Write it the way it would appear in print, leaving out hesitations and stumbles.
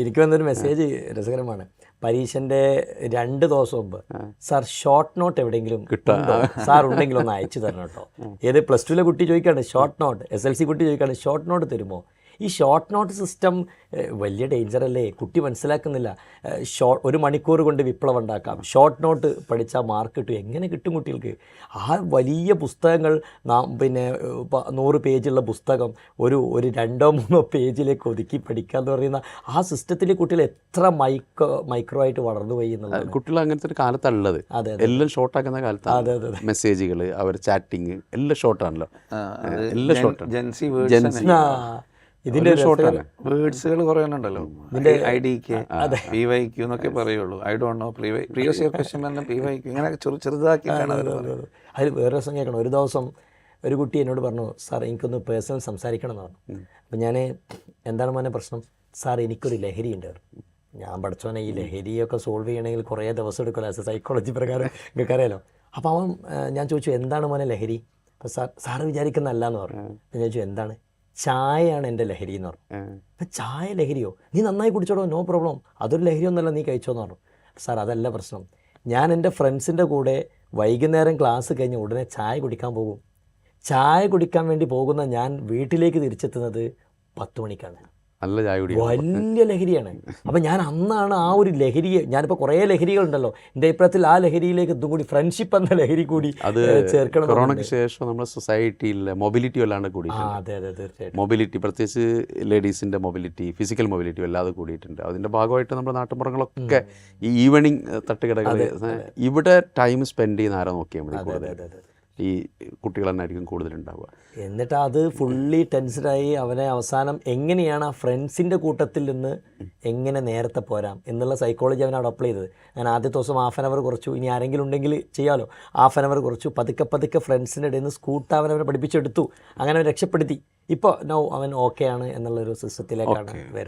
എനിക്ക് വന്നൊരു മെസ്സേജ് രസകരമാണ്. പരീക്ഷൻ്റെ 2 ദിവസം മുമ്പ്, സാർ ഷോർട്ട് നോട്ട് എവിടെയെങ്കിലും ഉണ്ടോ സാർ, ഉണ്ടെങ്കിൽ ഒന്ന് അയച്ചു തരണം കേട്ടോ. ഏത് +2 കുട്ടി ചോദിക്കുകയാണ് ഷോർട്ട് നോട്ട്, SLC കുട്ടി ചോദിക്കുകയാണ് ഷോർട്ട് നോട്ട് തരുമോ. ഈ ഷോർട്ട് നോട്ട് സിസ്റ്റം വലിയ ഡേഞ്ചർ അല്ലേ, കുട്ടി മനസ്സിലാക്കുന്നില്ല. 1 മണിക്കൂർ കൊണ്ട് വിപ്ലവം ഉണ്ടാക്കാം, ഷോർട്ട് നോട്ട് പഠിച്ചാൽ മാർക്ക് കിട്ടും. എങ്ങനെ കിട്ടും കുട്ടികൾക്ക്? ആ വലിയ പുസ്തകങ്ങൾ, പിന്നെ 100 പേജുള്ള പുസ്തകം ഒരു 2-3 പേജിലേക്ക് ഒതുക്കി പഠിക്കുക എന്ന് പറയുന്ന ആ സിസ്റ്റത്തിൽ കുട്ടികൾ എത്ര മൈക്രോ ആയിട്ട് വളർന്നു പോയി എന്നുള്ളത്. കുട്ടികൾ അങ്ങനത്തെ ഒരു കാലത്താണുള്ളത്. എല്ലാം ഷോർട്ടാക്കുന്ന കാലത്താണ്. അതെ അതെ. മെസ്സേജുകൾ, അവർ ചാറ്റിങ് എല്ലാം ഷോർട്ടാണല്ലോ. എല്ലാം ഷോർട്ടാണ്. ഇതിന്റെ വേർഡ്സുകൾ കുറേ ഉണ്ടല്ലോ. IDK, PYQ എന്നൊക്കെ പറയുള്ളൂ. I don't know, previous year question തന്നെ PYQ, ഇങ്ങനെ ചെറുതാക്കിയിട്ടാണ് അവർ പറയുന്നത്. അതിൽ വേറെ രസം കേൾക്കണം. ഒരു ദിവസം ഒരു കുട്ടി എന്നോട് പറഞ്ഞു, സാർ എനിക്കൊന്ന് പേഴ്സണൽ സംസാരിക്കണം എന്ന് പറഞ്ഞു. അപ്പം ഞാൻ, എന്താണ് മോനെ പ്രശ്നം? സാർ എനിക്കൊരു ലഹരി ഉണ്ട്. ഞാൻ പഠിച്ചോനെ, ഈ ലഹരിയൊക്കെ സോൾവ് ചെയ്യണമെങ്കിൽ കുറേ ദിവസം എടുക്കുമല്ലോ, സൈക്കോളജി പ്രകാരം നിങ്ങൾക്ക് അറിയാലോ. അപ്പോൾ അവൻ, ഞാൻ ചോദിച്ചു എന്താണ് മോനെ ലഹരി? അപ്പോൾ സാറ് വിചാരിക്കുന്നതല്ല എന്ന് പറഞ്ഞു. അപ്പം ഞാൻ ചോദിച്ചു എന്താണ്? ചായയാണ് എൻ്റെ ലഹരി എന്ന് പറഞ്ഞു. അപ്പം ചായ ലഹരിയോ? നീ നന്നായി കുടിച്ചോടോ, നോ പ്രോബ്ലം, അതൊരു ലഹരി ഒന്നല്ല, നീ കഴിച്ചോന്ന് പറഞ്ഞു. സാർ അതല്ല പ്രശ്നം, ഞാൻ എൻ്റെ ഫ്രണ്ട്സിൻ്റെ കൂടെ വൈകുന്നേരം ക്ലാസ് കഴിഞ്ഞ് ഉടനെ ചായ കുടിക്കാൻ പോകും. ചായ കുടിക്കാൻ വേണ്ടി പോകുന്ന ഞാൻ വീട്ടിലേക്ക് തിരിച്ചെത്തുന്നത് 10 മണിക്കാണ്. നല്ല ചായ കുടി വലിയ ലഹരിയാണ്. അപ്പം ഞാൻ അന്നാണ് ആ ഒരു ലഹരിയെ, ഞാനിപ്പോൾ കുറേ ലഹരികളുണ്ടല്ലോ, എൻ്റെ അഭിപ്രായത്തിൽ ആ ലഹരിയിലേക്ക് ഇതും കൂടി ഫ്രണ്ട്ഷിപ്പ് എന്ന ലഹരി കൂടി അത് ചേർക്കണം. കൊറോണയ്ക്ക് ശേഷം നമ്മുടെ സൊസൈറ്റിയിൽ മൊബിലിറ്റി വല്ലാണ്ട് കൂടിയിട്ടുണ്ട്. അതെ അതെ തീർച്ചയായിട്ടും. മൊബിലിറ്റി, പ്രത്യേകിച്ച് ലേഡീസിൻ്റെ മൊബിലിറ്റി, ഫിസിക്കൽ മൊബിലിറ്റി വല്ലാതെ കൂടിയിട്ടുണ്ട്. അതിൻ്റെ ഭാഗമായിട്ട് നമ്മുടെ നാട്ടുമ്പുറങ്ങളൊക്കെ ഈ ഈവനിങ് തട്ടുകടകൾ, ഇവിടെ ടൈം സ്പെൻഡ് ചെയ്യുന്ന ആരോ നോക്കിയാൽ മതി. കൂടുതൽ ഈ കുട്ടികൾ തന്നെ ആയിരിക്കും കൂടുതലുണ്ടാവുക. എന്നിട്ട് അത് ഫുള്ളി ടെൻസ്ഡായി അവനെ അവസാനം എങ്ങനെയാണ് ആ ഫ്രണ്ട്സിൻ്റെ കൂട്ടത്തിൽ നിന്ന് എങ്ങനെ നേരത്തെ പോരാം എന്നുള്ള സൈക്കോളജി അവനവിടെ അപ്ലൈ ചെയ്തത്. ഞാൻ ആദ്യത്തെ ദിവസം 1/2 അവർ കുറച്ചു, ഇനി ആരെങ്കിലും ഉണ്ടെങ്കിൽ ചെയ്യാമല്ലോ, 1/2 അവർ കുറച്ചു. പതുക്കെ ഫ്രണ്ട്സിൻ്റെ ഇടയിൽ നിന്ന് സ്കൂട്ട് അവനെ പഠിപ്പിച്ചെടുത്തു. അങ്ങനെ അവൻ രക്ഷപ്പെടുത്തി. ഇപ്പോൾ അവൻ ഓക്കെ ആണ് എന്നുള്ളൊരു സിസ്റ്റത്തിലേക്കാണ് വരുന്നത്.